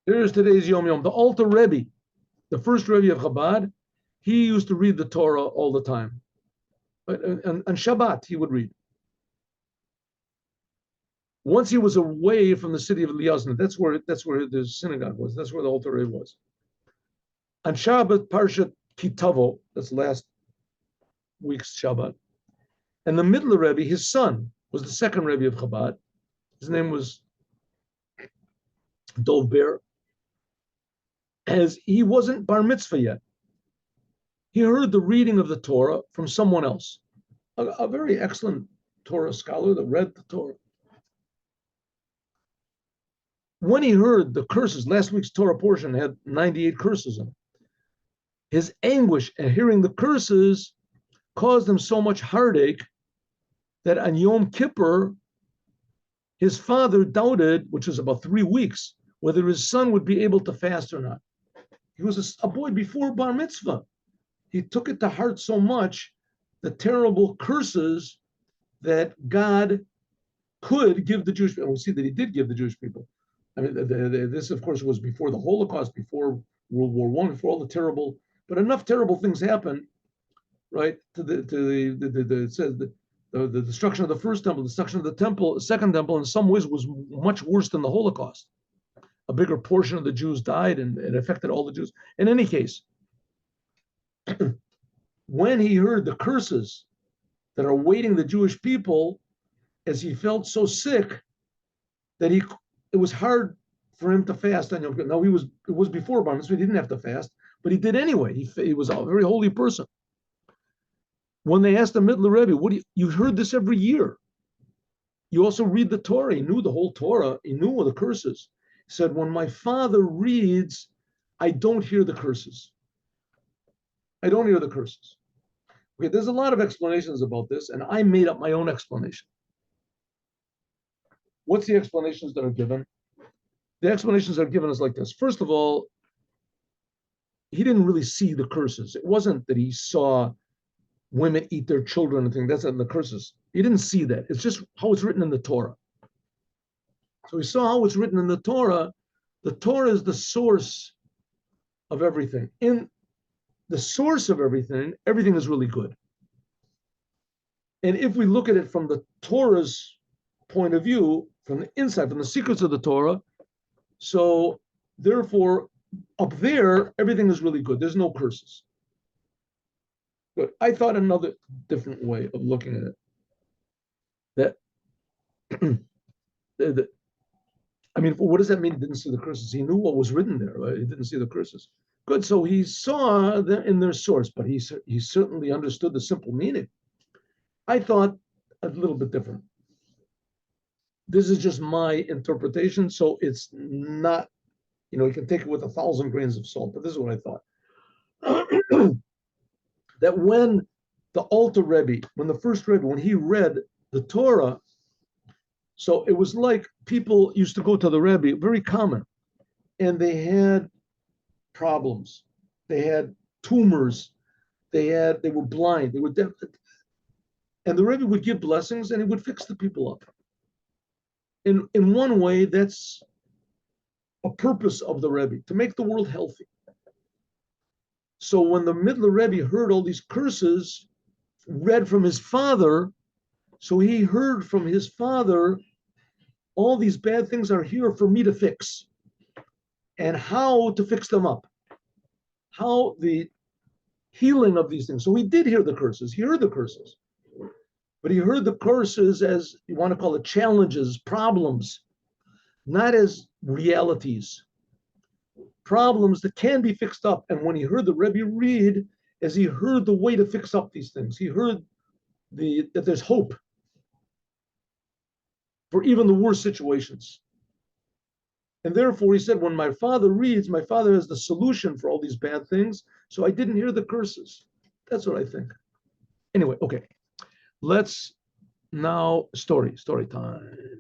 Here's today's Yom Yom. The Alter Rebbe, the first Rebbe of Chabad, he used to read the Torah all the time. On Shabbat, he would read. Once he was away from the city of Liazna, that's where the synagogue was. That's where the Alter Rebbe was. On Shabbat, Parshat Kitavo, that's last week's Shabbat. And the middle Rebbe, his son, was the second Rebbe of Chabad. His name was Dov Ber. As he wasn't bar mitzvah yet, he heard the reading of the Torah from someone else, a very excellent Torah scholar that read the Torah. When he heard the curses, last week's Torah portion had 98 curses in it. His anguish at hearing the curses caused him so much heartache that on Yom Kippur, his father doubted, which was about 3 weeks, whether his son would be able to fast or not. He was a boy before bar mitzvah. He took it to heart so much, the terrible curses that God could give the Jewish people. And we see that he did give the Jewish people. I mean, this, of course, was before the Holocaust, before World War I, before all the terrible, but enough terrible things happened, right? It says the destruction of the first temple, the destruction of the second temple, in some ways was much worse than the Holocaust. A bigger portion of the Jews died, and it affected all the Jews. In any case, when he heard the curses that are awaiting the Jewish people, as he felt so sick that it was hard for him to fast on Yom Kippur. Now, it was before Bar Mitzvah, he didn't have to fast, but he did anyway. He was a very holy person. When they asked the Middle Rebbe, you heard this every year. You also read the Torah. He knew the whole Torah. He knew all the curses. He said, when my father reads, I don't hear the curses. I don't hear the curses. Okay, there's a lot of explanations about this, and I made up my own explanation. What's the explanations that are given? The explanations that are given is like this. First of all, he didn't really see the curses. It wasn't that he saw women eat their children and things. That's not in the curses. He didn't see that. It's just how it's written in the Torah. So he saw how it's written in the Torah. The Torah is the source of everything. In the source of everything is really good. And if we look at it from the Torah's point of view, from the inside, from the secrets of the Torah, so therefore, up there, everything is really good. There's no curses. But I thought another different way of looking at it. I mean, what does that mean? He didn't see the curses. He knew what was written there, right? He didn't see the curses. Good, so he saw in their source, but he certainly understood the simple meaning. I thought a little bit different. This is just my interpretation, so it's not, you can take it with 1,000 grains of salt, but this is what I thought. That when the Alter Rebbe, when the first Rebbe, when he read the Torah, so it was like people used to go to the Rebbe, very common, and they had problems. They had tumors. They were blind. They were deaf. And the Rebbe would give blessings and he would fix the people up. In one way, that's a purpose of the Rebbe, to make the world healthy. So when the Middle Rebbe heard all these curses read from his father, so he heard from his father, all these bad things are here for me to fix, and how to fix them up, how the healing of these things. So he did hear the curses. He heard the curses. But he heard the curses as, you want to call it, challenges, problems, not as realities. Problems that can be fixed up. And when he heard the Rebbe read, as he heard the way to fix up these things, he heard that there's hope for even the worst situations. And therefore he said, when my father reads, my father has the solution for all these bad things, so I didn't hear the curses. That's what I think. Anyway, okay. Let's now, story time.